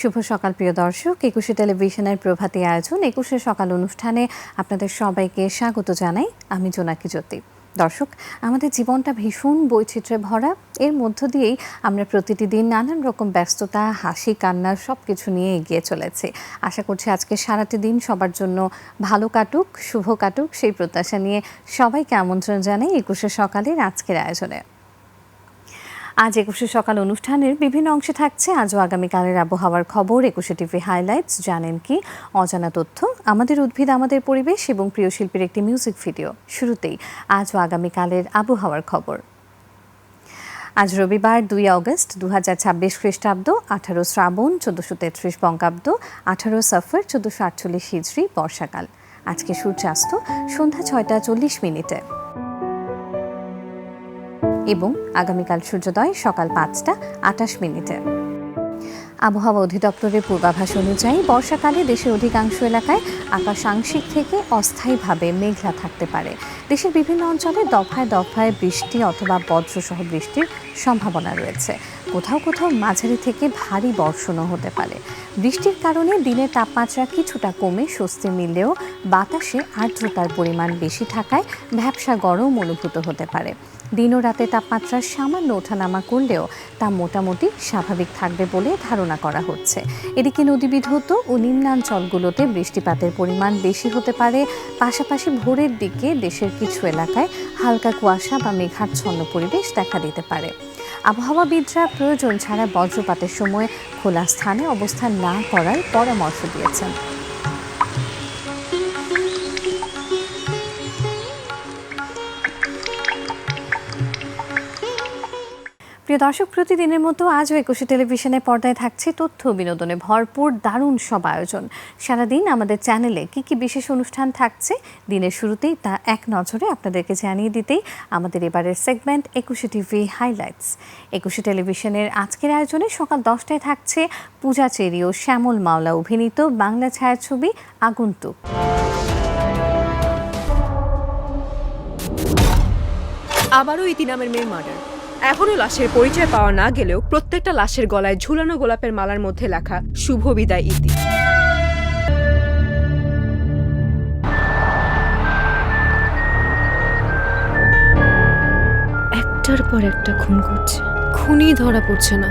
শুভ সকাল প্রিয় দর্শক, একুশে টেলিভিশনের প্রভাতী আয়োজন একুশের সকাল অনুষ্ঠানে আপনাদের সবাইকে স্বাগত জানাই। আমি জোনাকি জ্যোতি। দর্শক, আমাদের জীবনটা ভীষণ বৈচিত্র্যে ভরা। এর মধ্য দিয়েই আমরা প্রতিটি দিন নানান রকম ব্যস্ততা, হাসি কান্না সব কিছু নিয়ে এগিয়ে চলেছি। আশা করছি আজকে সারাটি দিন সবার জন্য ভালো কাটুক, শুভ কাটুক, সেই প্রত্যাশা নিয়ে সবাইকে আমন্ত্রণ জানাই একুশে সকালের আজকের আয়োজনে। আজ একুশে সকাল অনুষ্ঠানের বিভিন্ন অংশে থাকছে আজও আগামীকালের আবহাওয়ার খবর, একুশে টিভি হাইলাইটস, জানেন কি, অজানা তথ্য, আমাদের উদ্ভিদ আমাদের পরিবেশ এবং প্রিয় শিল্পীর একটি মিউজিক ভিডিও। শুরুতেই আজও আগামীকালের আবহাওয়ার খবর। আজ রবিবার 2 অগস্ট 2026 খ্রিস্টাব্দ, 18 শ্রাবণ 1433 বঙ্গাব্দ, 18 সফর 1448 হিজরি, বর্ষাকাল। আজকে সূর্যাস্ত সন্ধ্যা 6টা 40 মিনিটে এবং আগামীকাল সূর্যোদয় সকাল 5টা 28 মিনিটে। আবহাওয়া অধিদপ্তরের পূর্বাভাস অনুযায়ী বর্ষাকালে দেশের অধিকাংশ এলাকায় আকাশ আংশিক থেকে অস্থায়ীভাবে মেঘলা থাকতে পারে। দেশের বিভিন্ন অঞ্চলে দফায় দফায় বৃষ্টি অথবা বজ্রসহ বৃষ্টির সম্ভাবনা রয়েছে। কোথাও কোথাও মাঝারি থেকে ভারী বর্ষণও হতে পারে। বৃষ্টির কারণে দিনের তাপমাত্রা কিছুটা কমে স্বস্তি মিললেও বাতাসে আর্দ্রতার পরিমাণ বেশি থাকায় ভ্যাপসা গরম অনুভূত হতে পারে। দিন ও রাতে তাপমাত্রা সামান্য ওঠানামা করলেও তা মোটামুটি স্বাভাবিক থাকবে বলে ধারণা করা হচ্ছে। এদিকে নদীবিধৌত ও নিম্নাঞ্চলগুলোতে বৃষ্টিপাতের পরিমাণ বেশি হতে পারে। পাশাপাশি ভোরের দিকে দেশের কিছু এলাকায় হালকা কুয়াশা বা মেঘাচ্ছন্ন পরিবেশ দেখা দিতে পারে। আবহাওয়াবিদরা প্রয়োজন ছাড়া বজ্রপাতের সময় খোলা স্থানে অবস্থান না করার পরামর্শ দিয়েছেন। প্রিয় দর্শক, প্রতিদিনের মতো আজও একুশে টেলিভিশনের পর্দায় থাকছে তথ্য বিনোদনে ভরপুর দারুণ সব আয়োজন। সারাদিন আমাদের চ্যানেলে কি বিশেষ অনুষ্ঠান থাকছে দিনের শুরুতেই তা এক নজরে আপনাদেরকে জানিয়ে দিতেই আমাদের এবারের সেগমেন্ট একুশে টিভি হাইলাইটস। একুশে টেলিভিশনের আজকের আয়োজনে সকাল 10টায় থাকছে পূজা চেরি ও শ্যামল মাওলা অভিনীত বাংলা ছায়াছবি আগন্তুক। আবারও ইতি নামের মেয়ের মার্ডার। এখনো লাশের পরিচয় পাওয়া না গেলেও প্রত্যেকটা লাশের গলায় ঝুলানো গোলাপের মালার মধ্যে লেখা শুভ বিদায় ইতি। একটার পর একটা খুন করছে, খুনই ধরা পড়ছে না।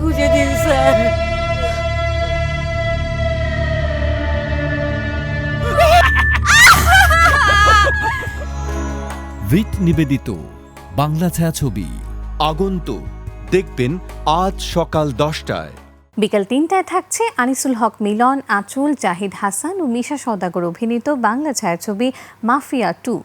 খুঁজে দিন স্যার। উইথ নিবেদিত বাংলা ছায়াছবি আগন্তুক দেখবেন আজ সকাল 10টায়। বিকেল 3টায় থাকছে আনিসুল হক মিলন, আঁচল, জাহিদ হাসান ও মিশা সওদাগর অভিনীত বাংলা ছায়াছবি মাফিয়া 2।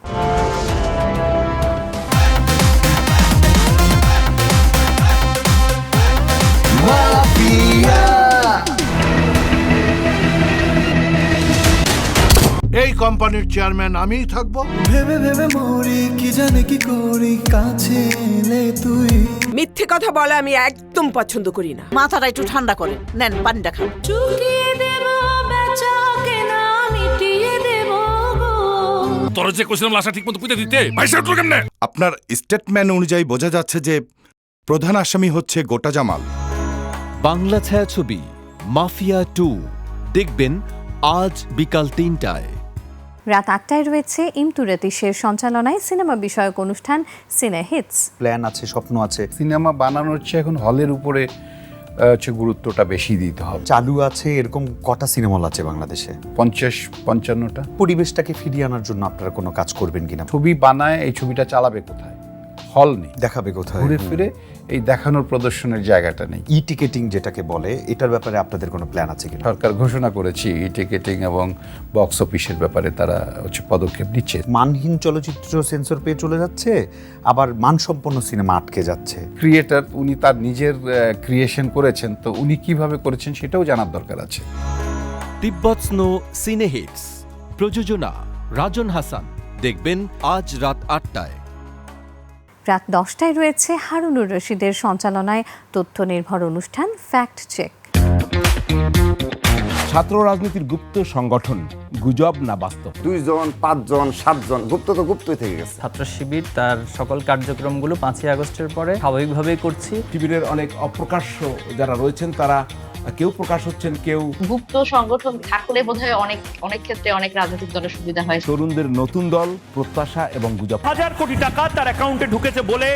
এই কোম্পানির চেয়ারম্যান আমিই থাকবো। ভেবে ভেবে মরি কি জানে কি করি, কাছে এলে তুই। মিথ্যে কথা বলা আমি একদম পছন্দ করি না। মাথাটা একটু ঠান্ডা করে নেন, পানিটা খান। চুকিয়ে দেব বেচা কেনা মিটিয়ে দেব গো। তোর যে কইছিলাম লাশা ঠিকমতো পুঁতে দিতে ভাইসা উঠলো কেমনে? আপনার স্টেটমেন্ট অনুযায়ী বোঝা যাচ্ছে যে প্রধান আসামি হচ্ছে গোটা জামাল। বাংলা ছায়াছবি মাফিয়া 2 দেখবেন আজ বিকাল 3টায়। রাত 8টায় রয়েছে ইমতুরাতিশের সঞ্চালনায় সিনেমা বিষয়ক অনুষ্ঠান সিনে হিটস। প্ল্যান আছে, স্বপ্ন আছে। সিনেমা বানানোর চেয়ে এখন হলের উপরে গুরুত্বটা বেশি দিতে হবে। চালু আছে এরকম কটা সিনেমা হল আছে বাংলাদেশে? 50-55টা। পরিবেশটাকে ফিরিয়ে আনার জন্য আপনারা কোনো কাজ করবেন কিনা? ছবি বানায়, এই ছবিটা চালাবে কোথায়? হল নেই, দেখাবে কোথায়? ঘুরে ফিরে এই দেখানোর প্রদর্শনের জায়গাটা নেই। ই টিকেটিং যেটাকে বলে, এটার ব্যাপারে আপনাদের কোনো প্ল্যান আছে কিনা? সরকার ঘোষণা করেছে ই টিকেটিং এবং বক্স অফিসের ব্যাপারে তারা পদক্ষেপ নিচ্ছে। মানহীন চলচ্চিত্র সেন্সর পেয়ে চলে যাচ্ছে, আবার মানসম্পন্ন সিনেমা আটকে যাচ্ছে। ক্রিয়েটর উনি তার নিজের ক্রিয়েশন করেছেন, তো উনি কিভাবে করেছেন সেটাও জানার দরকার আছে। তিব্বত স্নো সিনে হিটস প্রযোজনা রাজন হাসান দেখবেন আজ রাত 8টায়। রাত 10টায় রয়েছে হারুনুর রশিদের সঞ্চালনায় তথ্য নির্ভর অনুষ্ঠান ফ্যাক্ট চেক। ছাত্র রাজনীতির গুপ্ত সংগঠন, গুজব না বাস্তব? 2 জন 5 জন 7 জন গুপ্ত তো গুপ্তই থেকে গেছে। ছাত্র শিবির তার সকল কার্যক্রমগুলো 5ই আগস্টের পরে স্বাভাবিকভাবেই করছি। শিবিরের অনেক অপ্রকাশ্য যারা রয়েছেন তারা কেউ প্রকাশ হচ্ছেন, কেউ গুপ্ত সংগঠন থাকলে বোধহয় অনেক ক্ষেত্রে অনেক রাজনৈতিক দলের সুবিধা হয়। তরুণদের নতুন দল, প্রত্যাশা এবং গুজব। 1000 কোটি টাকা তার অ্যাকাউন্টে ঢুকেছে বলে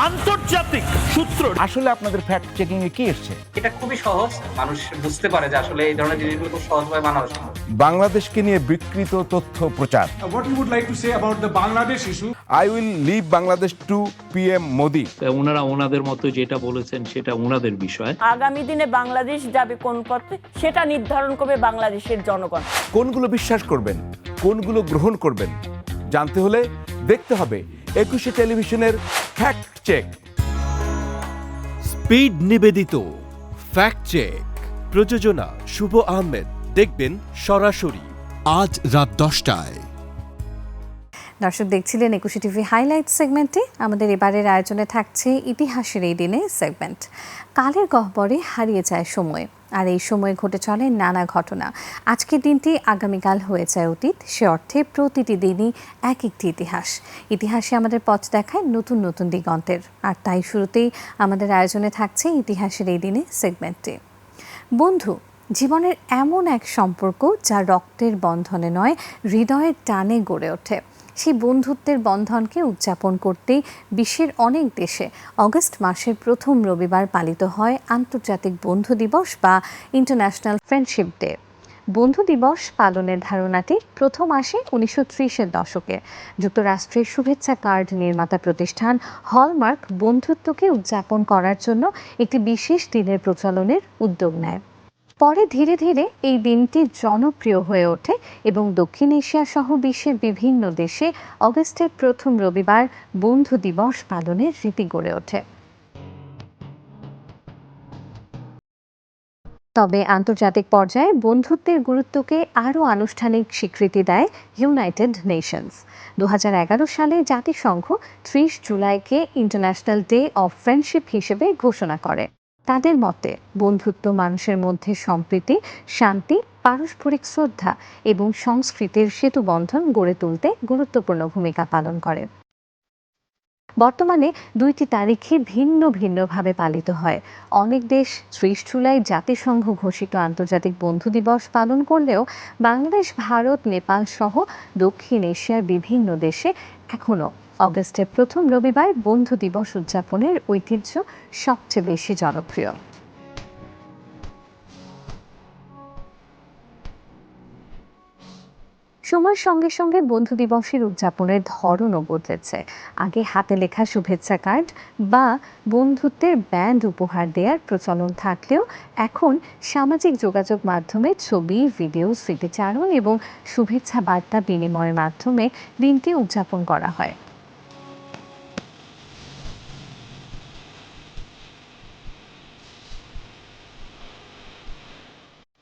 আন্তর্জাতিক সূত্র। আসলে আপনাদের ফ্যাক্ট চেকিং এ কি এসছে? এটা খুবই সহজ, মানুষ বুঝতে পারে যে আসলে এই ধরনের জিনিসগুলো খুব সহজভাবে বানানো সম্ভব। বাংলাদেশকে নিয়ে বিকৃত তথ্য প্রচার। What you would like to say about the Bangladesh issue? I will leave Bangladesh to PM Modi. ওনারা ওনাদের মতো যেটা বলেছেন সেটা ওনাদের বিষয়। আগামী দিনে বাংলাদেশ যাবে কোন পথে সেটা নির্ধারণ করবে বাংলাদেশের জনগণ। কোনগুলো বিশ্বাস করবেন, কোনগুলো গ্রহণ করবেন জানতে হলে দেখতে হবে একুশে টেলিভিশনের ফ্যাক্ট চেক। স্পিড নিবেদিত ফ্যাক্ট চেক, প্রযোজনা শুভ আহমেদ। দেখবেন সরাসরি আজ রাত 10টায়। দর্শক দেখছিলেন একুশে টিভি হাইলাইট সেগমেন্টে। আমাদের এবারের আয়োজনে থাকছে ইতিহাসের এই দিনে সেগমেন্ট। কালের গহ্বরে হারিয়ে যায় সময়, আর এই সময়ে ঘটে চলে নানা ঘটনা। আজকের দিনটি আগামীকাল হয়ে যায় অতীত। সে অর্থে প্রতিটি দিনই এক একটি ইতিহাসে আমাদের পথ দেখায় নতুন নতুন দিগন্তের। আর তাই শুরুতেই আমাদের আয়োজনে থাকছে ইতিহাসের এই দিনে সেগমেন্টে। বন্ধু জীবনের এমন এক সম্পর্ক যা রক্তের বন্ধনে নয়, হৃদয়ের টানে গড়ে ওঠে। সেই বন্ধুত্বের বন্ধনকে উদযাপন করতেই বিশ্বের অনেক দেশে অগস্ট মাসের প্রথম রবিবার পালিত হয় আন্তর্জাতিক বন্ধু দিবস বা ইন্টারন্যাশনাল ফ্রেন্ডশিপ ডে। বন্ধু দিবস পালনের ধারণাটি প্রথম আসে 1930-এর দশকে। যুক্তরাষ্ট্রের শুভেচ্ছা কার্ড নির্মাতা প্রতিষ্ঠান হলমার্ক বন্ধুত্বকে উদযাপন করার জন্য একটি বিশেষ দিনের প্রচলনের উদ্যোগ নেয়। পরে ধীরে ধীরে এই দিনটি জনপ্রিয় হয়ে ওঠে এবং দক্ষিণ এশিয়া সহ বিশ্বের বিভিন্ন দেশে অগস্টের প্রথম রবিবার বন্ধু দিবস পালনের রীতি গড়ে ওঠে। তবে আন্তর্জাতিক পর্যায়ে বন্ধুত্বের গুরুত্বকে আরও আনুষ্ঠানিক স্বীকৃতি দেয় ইউনাইটেড নেশনস। 2011 সালে জাতিসংঘ 30 জুলাইকে ইন্টারন্যাশনাল ডে অফ ফ্রেন্ডশিপ হিসেবে ঘোষণা করে। তাদের মতে বন্ধুত্ব মানুষের মধ্যে সম্প্রীতি, শান্তি, পারস্পরিক শ্রদ্ধা এবং সংস্কৃতির সেতুবন্ধন গড়ে তুলতে গুরুত্বপূর্ণ ভূমিকা পালন করে। বর্তমানে দুইটি তারিখে ভিন্ন ভিন্নভাবে পালিত হয়। অনেক দেশ 30 জুলাই জাতিসংঘ ঘোষিত আন্তর্জাতিক বন্ধু দিবস পালন করলেও বাংলাদেশ, ভারত, নেপাল সহ দক্ষিণ এশিয়ার বিভিন্ন দেশে এখনও অগস্টের প্রথম রবিবার বন্ধু দিবস উদযাপনের ঐতিহ্য সবচেয়ে বেশি জনপ্রিয়। সময়ের সঙ্গে সঙ্গে বন্ধু দিবসের উদযাপনের ধরনও বদলেছে। আগে হাতে লেখা শুভেচ্ছা কার্ড বা বন্ধুত্বের ব্যান্ড উপহার দেওয়ার প্রচলন থাকলেও এখন সামাজিক যোগাযোগ মাধ্যমে ছবি, ভিডিও, স্মৃতিচারণ এবং শুভেচ্ছা বার্তা বিনিময়ের মাধ্যমে দিনটি উদযাপন করা হয়।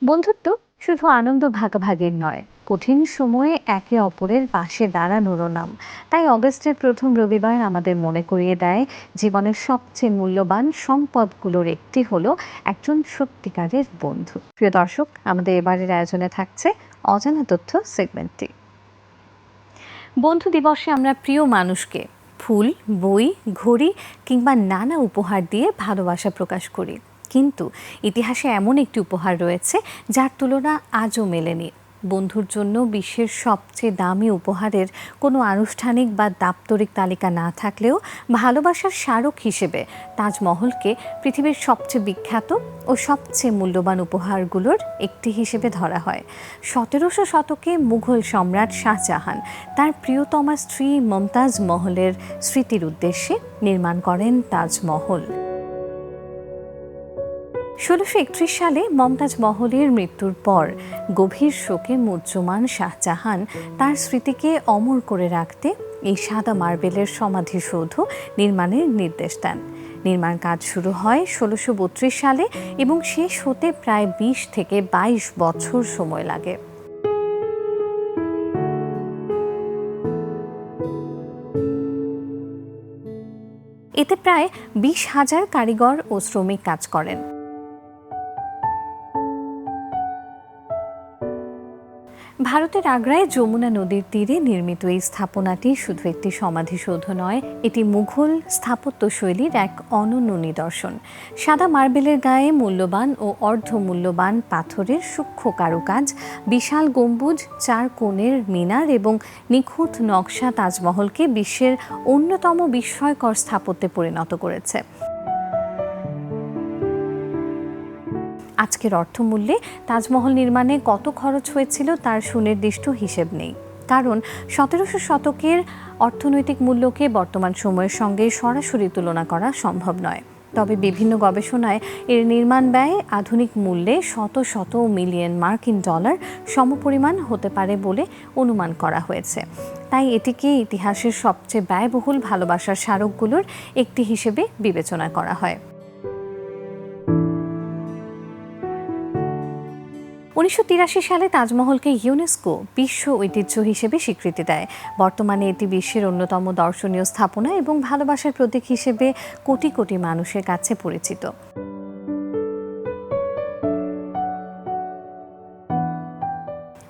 বন্ধুত্ব শুধু আনন্দ ভাগাভাগির নয়, কঠিন সময়ে একে অপরের পাশে দাঁড়ানোরও নাম। তাই অগস্টের প্রথম রবিবার আমাদের মনে করিয়ে দেয় জীবনের সবচেয়ে মূল্যবান সম্পদগুলোর একটি হলো একজন সত্যিকারের বন্ধু। প্রিয় দর্শক, আমাদের এবারের আয়োজনে থাকছে অজানা তথ্য সেগমেন্টটি। বন্ধু দিবসে আমরা প্রিয় মানুষকে ফুল, বই, ঘড়ি কিংবা নানা উপহার দিয়ে ভালোবাসা প্রকাশ করি। কিন্তু ইতিহাসে এমন একটি উপহার রয়েছে যার তুলনা আজও মেলেনি। বন্ধুর জন্য বিশ্বের সবচেয়ে দামি উপহারের কোনো আনুষ্ঠানিক বা দাপ্তরিক তালিকা না থাকলেও ভালোবাসার স্মারক হিসেবে তাজমহলকে পৃথিবীর সবচেয়ে বিখ্যাত ও সবচেয়ে মূল্যবান উপহারগুলোর একটি হিসেবে ধরা হয়। 1700 শতকে মুঘল সম্রাট শাহজাহান তার প্রিয়তমা স্ত্রী মমতাজ মহলের স্মৃতির উদ্দেশ্যে নির্মাণ করেন তাজমহল। 1631 সালে মমতাজ মহলের মৃত্যুর পর গভীর শোকে মুহ্যমান শাহজাহান তার স্মৃতিকে অমর করে রাখতে এই সাদা মার্বেলের সমাধিসৌধ নির্মাণের নির্দেশ দেন। নির্মাণ কাজ শুরু হয় 1632 সালে এবং শেষ হতে প্রায় 20 থেকে 22 বছর সময় লাগে। এতে প্রায় 20,000 কারিগর ও শ্রমিক কাজ করেন। ভারতের আগ্রায় যমুনা নদীর তীরে নির্মিত এই স্থাপনাটি শুধু একটি সমাধিসৌধ নয়, এটি মুঘল স্থাপত্যশৈলীর এক অনন্য নিদর্শন। সাদা মার্বেলের গায়ে মূল্যবান ও অর্ধমূল্যবান পাথরের সূক্ষ্ম কারুকাজ, বিশাল গম্বুজ, 4 কোণের মিনার এবং নিখুঁত নকশা তাজমহলকে বিশ্বের অন্যতম বিস্ময়কর স্থাপত্যে পরিণত করেছে। আজকের অর্থমূল্যে তাজমহল নির্মাণে কত খরচ হয়েছিল তার সুনির্দিষ্ট হিসেব নেই, কারণ 1700 শতকের অর্থনৈতিক মূল্যকে বর্তমান সময়ের সঙ্গে সরাসরি তুলনা করা সম্ভব নয়। তবে বিভিন্ন গবেষণায় এর নির্মাণ ব্যয় আধুনিক মূল্যে শত শত মিলিয়ন মার্কিন ডলার সমপরিমাণ হতে পারে বলে অনুমান করা হয়েছে। তাই এটিকে ইতিহাসের সবচেয়ে ব্যয়বহুল ভালোবাসার স্মারকগুলোর একটি হিসেবে বিবেচনা করা হয়। 1983 সালে তাজমহলকে ইউনেস্কো বিশ্ব ঐতিহ্য হিসেবে স্বীকৃতি দেয়। বর্তমানে এটি বিশ্বের অন্যতম দর্শনীয় স্থাপনা এবং ভালোবাসার প্রতীক হিসেবে কোটি কোটি মানুষের কাছে পরিচিত।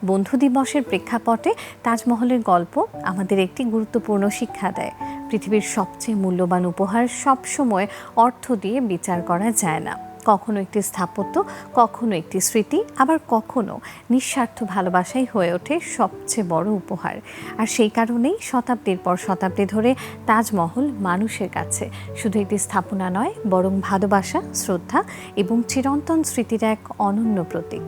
বন্ধু দিবসের প্রেক্ষাপটে তাজমহলের গল্প আমাদের একটি গুরুত্বপূর্ণ শিক্ষা দেয়। পৃথিবীর সবচেয়ে মূল্যবান উপহার সবসময় অর্থ দিয়ে বিচার করা যায় না। কখনো একটি স্থাপত্য, কখনো একটি স্মৃতি, আবার কখনো নিঃস্বার্থ ভালোবাসাই হয়ে ওঠে সবচেয়ে বড় উপহার। আর সেই কারণেই শতাব্দীর পর শতাব্দী ধরে তাজমহল মানুষের কাছে শুধু একটি স্থাপনা নয়, বরং ভালোবাসা, শ্রদ্ধা এবং চিরন্তন স্মৃতির এক অনন্য প্রতীক।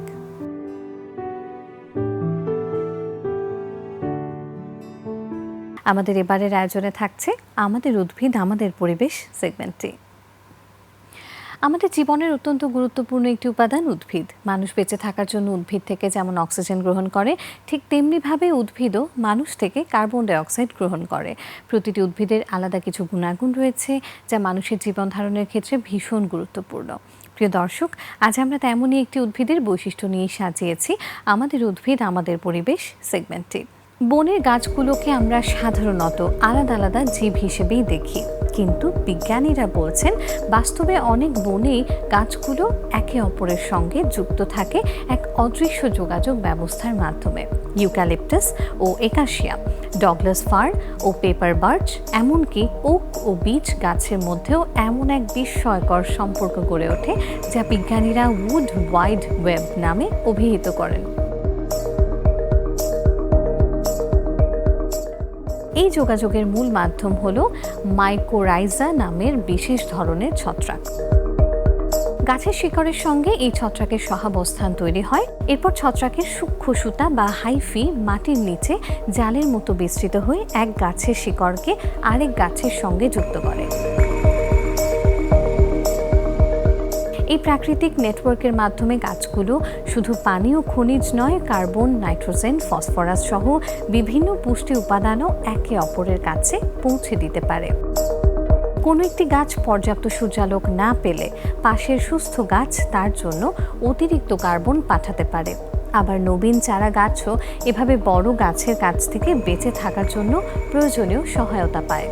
আমাদের এবারের আয়োজনে থাকছে আমাদের উদ্ভিদ আমাদের পরিবেশ সেগমেন্টটি। আমাদের জীবনের অত্যন্ত গুরুত্বপূর্ণ একটি উপাদান উদ্ভিদ। মানুষ বেঁচে থাকার জন্য উদ্ভিদ থেকে যেমন অক্সিজেন গ্রহণ করে, ঠিক তেমনিভাবে উদ্ভিদও মানুষ থেকে কার্বন ডাই অক্সাইড গ্রহণ করে। প্রতিটি উদ্ভিদের আলাদা কিছু গুণাগুণ রয়েছে যা মানুষের জীবন ধারণের ক্ষেত্রে ভীষণ গুরুত্বপূর্ণ। প্রিয় দর্শক, আজ আমরা তেমনই একটি উদ্ভিদের বৈশিষ্ট্য নিয়ে সাজিয়েছি আমাদের উদ্ভিদ আমাদের পরিবেশ সেগমেন্টটি। বনের গাছগুলোকে আমরা সাধারণত আলাদা আলাদা জীব হিসেবেই দেখি, কিন্তু বিজ্ঞানীরা বলছেন বাস্তবে অনেক বনেই গাছগুলো একে অপরের সঙ্গে যুক্ত থাকে এক অদৃশ্য যোগাযোগ ব্যবস্থার মাধ্যমে। ইউক্যালিপটাস ও একাশিয়া, ডগলাস ফার ও পেপার বার্চ, এমনকি ওক ও বীচ গাছের মধ্যেও এমন এক বিস্ময়কর সম্পর্ক গড়ে ওঠে যা বিজ্ঞানীরা উড ওয়াইড ওয়েব নামে অভিহিত করেন। এই যোগাযোগের মূল মাধ্যম হল মাইকোরাইজা নামের বিশেষ ধরনের ছত্রাক। গাছের শিকড়ের সঙ্গে এই ছত্রাকের সহাবস্থান তৈরি হয়। এরপর ছত্রাকের সূক্ষ্ম সুতা বা হাইফি মাটির নিচে জালের মতো বিস্তৃত হয়ে এক গাছের শিকড়কে আরেক গাছের সঙ্গে যুক্ত করে। এই প্রাকৃতিক নেটওয়ার্কের মাধ্যমে গাছগুলো শুধু পানি ও খনিজ নয়, কার্বন, নাইট্রোজেন, ফসফরাস সহ বিভিন্ন পুষ্টি উপাদানও একে অপরের কাছে পৌঁছে দিতে পারে। কোনো একটি গাছ পর্যাপ্ত সূর্যালোক না পেলে পাশের সুস্থ গাছ তার জন্য অতিরিক্ত কার্বন পাঠাতে পারে। আবার নবীন চারা গাছও এভাবে বড় গাছের কাছ থেকে বেঁচে থাকার জন্য প্রয়োজনীয় সহায়তা পায়।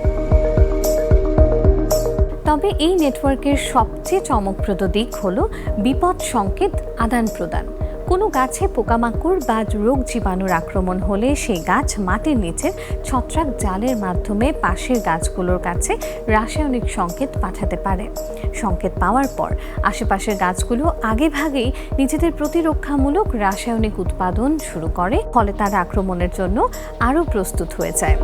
তবে এই নেটওয়ার্কের সবচেয়ে চমকপ্রদ দিক হল বিপদ সংকেত আদান প্রদান। কোনো গাছে পোকামাকড় বা রোগ জীবাণুর আক্রমণ হলে সেই গাছ মাটির নিচের ছত্রাক জালের মাধ্যমে পাশের গাছগুলোর কাছে রাসায়নিক সংকেত পাঠাতে পারে। সংকেত পাওয়ার পর আশেপাশের গাছগুলো আগেভাগেই নিজেদের প্রতিরক্ষামূলক রাসায়নিক উৎপাদন শুরু করে, ফলে তার আক্রমণের জন্য আরও প্রস্তুত হয়ে যায়।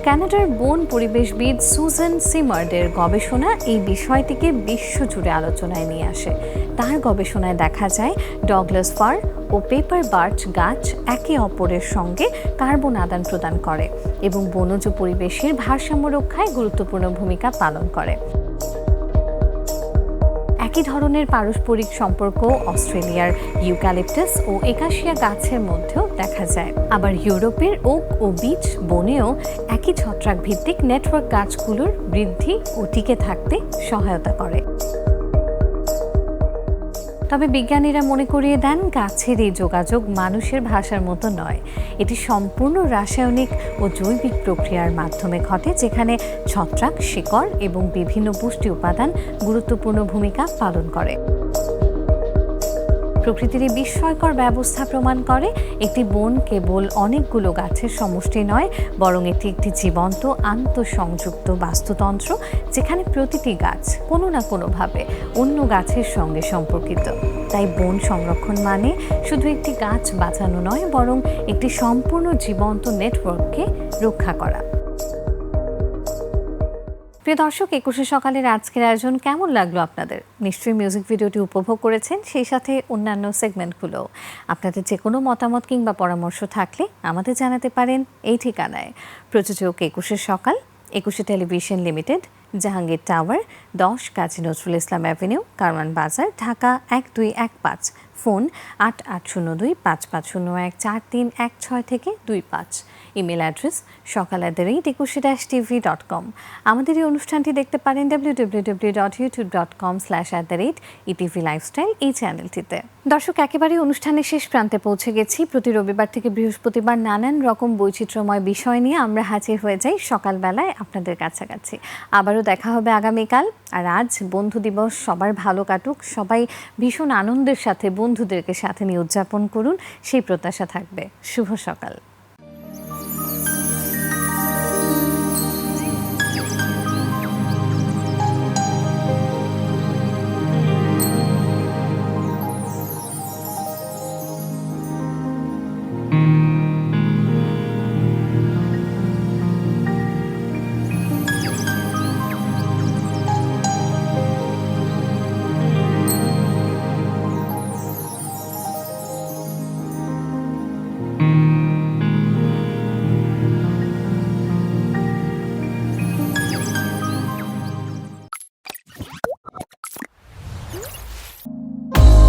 কানাডার বন পরিবেশবিদ সুজান সিমার্ডের গবেষণা এই বিষয়টিকে বিশ্বজুড়ে আলোচনায় নিয়ে আসে। তার গবেষণায় দেখা যায় ডগলাস ফার ও পেপার বার্চ গাছ একে অপরের সঙ্গে কার্বন আদান প্রদান করে এবং বনজ পরিবেশের ভারসাম্য রক্ষায় গুরুত্বপূর্ণ ভূমিকা পালন করে। একই ধরনের পারস্পরিক সম্পর্ক অস্ট্রেলিয়ার ইউক্যালিপটাস ও একাশিয়া গাছের মধ্যেও দেখা যায়। আবার ইউরোপের ওক ও বীচ বনেও একই ছত্রাক ভিত্তিক নেটওয়ার্ক গাছগুলোর বৃদ্ধি ও টিকে থাকতে সহায়তা করে। তবে বিজ্ঞানীরা মনে করিয়ে দেন গাছের এই যোগাযোগ মানুষের ভাষার মতো নয়। এটি সম্পূর্ণ রাসায়নিক ও জৈবিক প্রক্রিয়ার মাধ্যমে ঘটে, যেখানে ছত্রাক, শিকড় এবং বিভিন্ন পুষ্টি উপাদান গুরুত্বপূর্ণ ভূমিকা পালন করে। প্রকৃতির এই বিস্ময়কর ব্যবস্থা প্রমাণ করে একটি বন কেবল অনেকগুলো গাছের সমষ্টি নয়, বরং এটি একটি জীবন্ত আন্তঃসংযুক্ত বাস্তুতন্ত্র, যেখানে প্রতিটি গাছ কোনো না কোনোভাবে অন্য গাছের সঙ্গে সম্পর্কিত। তাই বন সংরক্ষণ মানে শুধু একটি গাছ বাঁচানো নয়, বরং একটি সম্পূর্ণ জীবন্ত নেটওয়ার্ককে রক্ষা করা। প্রিয় দর্শক, একুশে সকালের আজকের আয়োজন কেমন লাগলো আপনাদের? নিশ্চয়ই মিউজিক ভিডিওটি উপভোগ করেছেন, সেই সাথে অন্যান্য সেগমেন্টগুলো। আপনাদের যে কোনো মতামত কিংবা পরামর্শ থাকলে আমাদের জানাতে পারেন এই ঠিকানায়। প্রযোজক একুশের সকাল, Ekushey television limited, Jahangir tower, 10 Kazi Nazrul Islam avenue, Karwan Bazar, Dhaka 1215। Phone 880255014316 থেকে 25। ইমেল অ্যাড্রেস সকাল@ekushey-tv.com। আমাদের এই অনুষ্ঠানটি দেখতে পারেন www.youtube.com/@etv lifestyle এই চ্যানেলটিতে। দর্শক, একেবারে অনুষ্ঠানের শেষ প্রান্তে পৌঁছে গেছি। প্রতি রবিবার থেকে বৃহস্পতিবার নানান রকম বৈচিত্র্যময় বিষয় নিয়ে আমরা হাজির হয়ে যাই সকালবেলায় আপনাদের কাছাকাছি। আবারও দেখা হবে আগামীকাল। আর আজ বন্ধু দিবস, সবার ভালো কাটুক, সবাই ভীষণ আনন্দের সাথে বন্ধুদেরকে সাথে নিয়ে উদযাপন করুন, সেই প্রত্যাশা থাকবে। শুভ সকাল।